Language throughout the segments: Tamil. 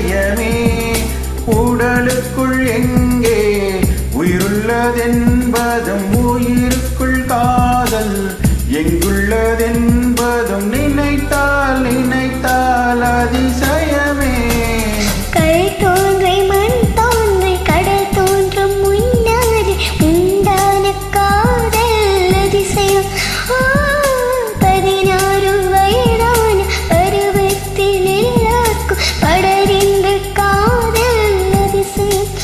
அதிசயமே உடலுக்குள் எங்கே உயிருள்ளதென்பதும் உயிருக்குள் காதல் எங்குள்ளதென்பதும் நினைத்தால் நினைத்தால் அதிசயமே கல் தோன்றி மண் தோன்றி கடல் தோன்றும் முன்னாடி உண்டான காதல் அதிசயம் 16 வயதான பருவத்தில் எல்லாருக்கும் படரிந்த காதல் அதிசயம்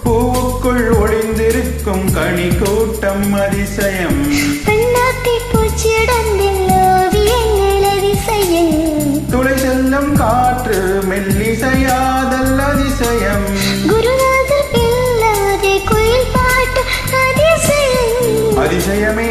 பூவுக்குள் ஒளிந்திருக்கும் கனி கூட்டம் அதிசயம் பெண்ணாத்தி பூச்சிடந்தில் ஓவியங்கள் அதிசயம் துளை செல்லும் காற்று மெல்லிசையாதல் அதிசயம் குருநாதர் இல்லாதே குயில் பாட்டு அதிசயம் அதிசயமே